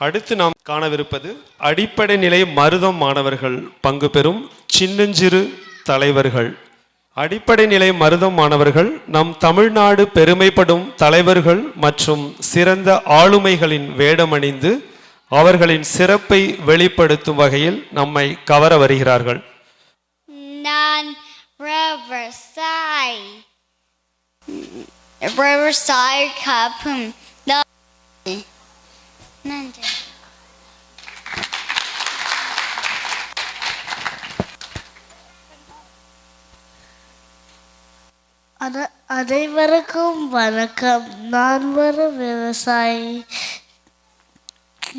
அடுத்து நாம் காணவிருப்பது அடிப்படை நிலை மருதம் மாணவர்கள் பங்கு பெறும் சின்னஞ்சிறு தலைவர்கள். அடிப்படை நிலை மருதம் மாணவர்கள் நம் தமிழ்நாடு பெருமைப்படும் தலைவர்கள் மற்றும் சிறந்த ஆளுமைகளின் வேடமணிந்து அவர்களின் சிறப்பை வெளிப்படுத்தும் வகையில் நம்மை கவர வருகிறார்கள். நான் Riverside காப்பும் நன்றி. அனைவருக்கும் வணக்கம். நான் ஒரு விவசாயி.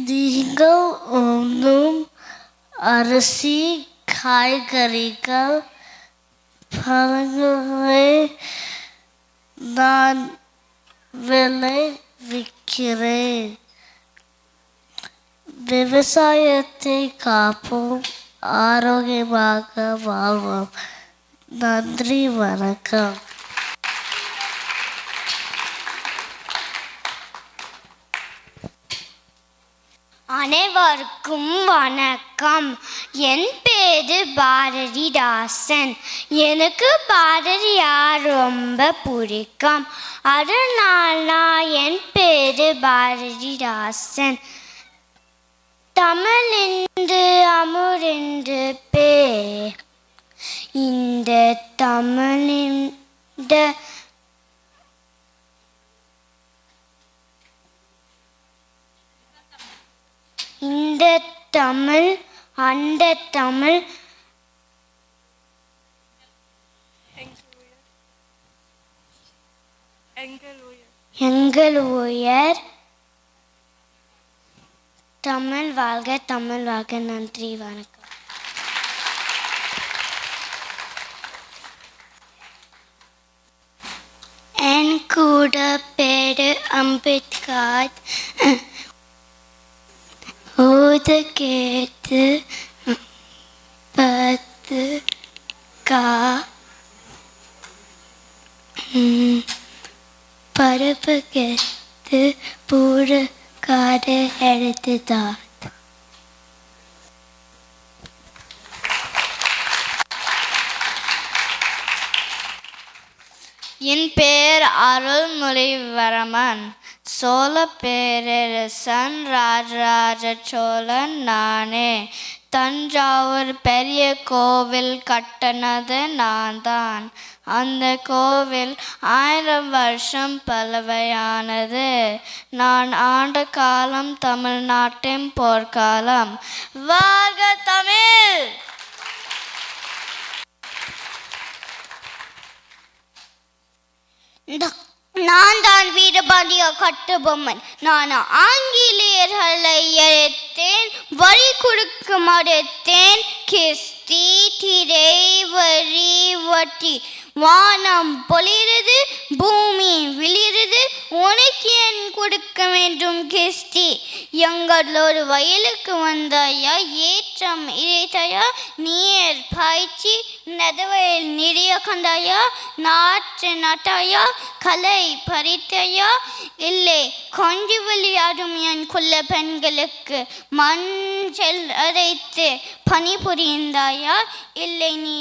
நீங்கள் உண்ணும் அரிசி, காய்கறிகள், பழங்களை நான் விளைவிக்கிறேன். விவசாயத்தை காப்போம், ஆரோக்கியமாக வாழ்வோம். நன்றி, வணக்கம். அனைவருக்கும் வணக்கம். என் பேரு பாரதிதாசன். எனக்கு பாரதியார் ரொம்ப பிடிக்கும். அதனால என் பேரு பாரதிதாசன். தமிழென்று அமுதென்று பேர். இந்த தமிழிந்த இந்த தமிழ் அந்த தமிழ் எங்கள் உயர். தமிழ் வாழ்க, தமிழ் வாழ்க. நன்றி, வணக்கம். என் கூட பேரு அம்பேத்கர். ஊத கேத்து 10 கா பருப்பு கேத்து பூடு காடு எடுத்துதான். என் பேர் அருள்மொழிவர்மன். சோழ பேரரசன் ராஜராஜ சோழன் நானே. தஞ்சாவூர் பெரிய கோவில் கட்டினது நான் தான். அந்த கோவில் 1000 வருஷம் பழமையானது. நான் ஆண்ட காலம் தமிழ்நாட்டின் போர்க்காலம். வாழ்க தமிழ்! நான் தான் வீரபாண்டிய கட்டபொம்மன். நான் ஆங்கிலேயர்களை எதிர்த்தேன், வரி கொடுக்க மறுத்தேன். கிஸ்தி திரை வரி வட்டி. வானம் பொழிறது, பூமி விழிறது, உனக்கு என் கொடுக்க வேண்டும் கிஸ்தி. எங்களோட வயலுக்கு வந்தாயா, ஏற்றம் இறைத்தாயா, நீர் பாய்ச்சி நெதவயல் நிறைய கண்டாயா, நாற்று நட்டாயா, களை பறித்தாயா, இல்லை கொஞ்சி விளையாடும் என் குள்ள பெண்களுக்கு மஞ்சள் அரைத்து பணிபுரிந்தாயா, இல்லை நீ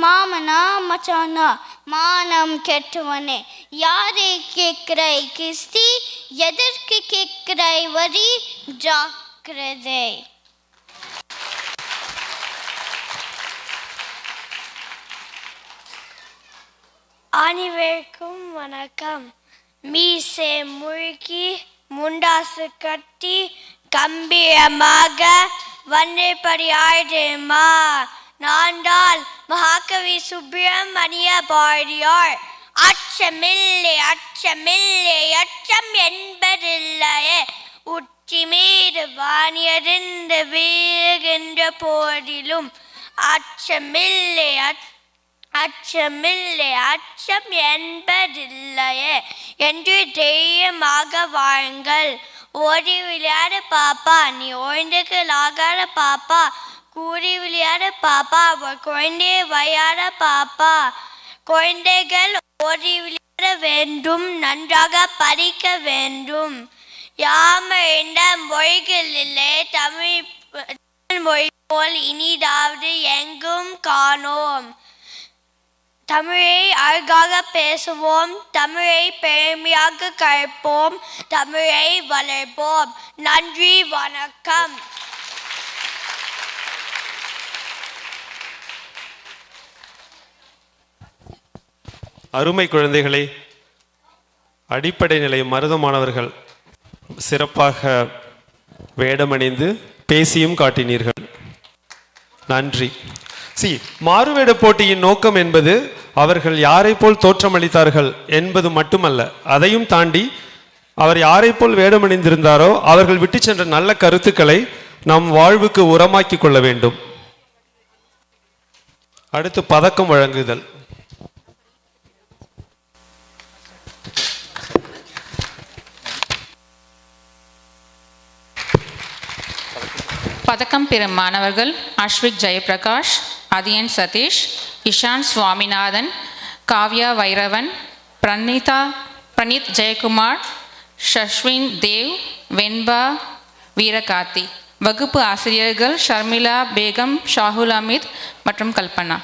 மாமனா மச்சானா மானம் கெட்டவனே. யாரை கேட்கிறாய் கிஸ்தி, எதற்கு கேட்கிறாய் வரி? ஜாக்கிரதை. அனைவருக்கும் வணக்கம். மீசை முழுக்கி முண்டாசு கட்டி கம்பீரமாக வந்தபடி ஆயிடுமா. நான் தான் மகாகவி சுப்பிரமணிய பாரதியார். அச்சமில்லை அச்சமில்லை அச்சம் என்பதில்லையே, உச்சி மீது வாணியறிந்து வீழ்கின்ற போதிலும் அச்சமில்லை அச்சமில்லை அச்சம் என்பதில்லையே என்று தைரியமாக வாழுங்கள். ஓடி விளையாட பாப்பா, நீ ஓய்ந்துகளாகாத பாப்பா. கூடி விளையாட பாப்பா, குழந்தையை விளையாட பாப்பா. குழந்தைகள் ஓடி விளையாட வேண்டும், நன்றாக படிக்க வேண்டும். யாமறிந்த மொழிகளிலே தமிழ் மொழி போல் இனிதாவது எங்கும் காணோம். தமிழை அழகாக பேசுவோம், தமிழை பெருமையாக கற்போம், தமிழை வளர்ப்போம். நன்றி, வணக்கம். அருமை குழந்தைகளே, அடிப்படை நிலை மருத மாணவர்கள் சிறப்பாக வேடமணிந்து பேசியும் காட்டினீர்கள். நன்றி. மாறுவேட போட்டியின் நோக்கம் என்பது அவர்கள் யாரை போல் தோற்றமளித்தார்கள் என்பது மட்டுமல்ல, அதையும் தாண்டி அவர் யாரை போல் வேடமணிந்திருந்தாரோ அவர்கள் விட்டு சென்ற நல்ல கருத்துக்களை நம் வாழ்வுக்கு உரமாக்கி கொள்ள வேண்டும். அடுத்து பதக்கம் வழங்குதல். பதக்கம் பெறும் மாணவர்கள் அஸ்விக் ஜெயபிரகாஷ், அதியன் சதீஷ், இஷான் சுவாமிநாதன், காவ்யா வைரவன், பிரணீத் ஜெயக்குமார், ஷஸ்வின் தேவ், வெண்பா வீரகார்த்தி. வகுப்பு ஆசிரியர்கள் ஷர்மிளா பேகம், ஷாகுல் அமித் மற்றும் கல்பனா.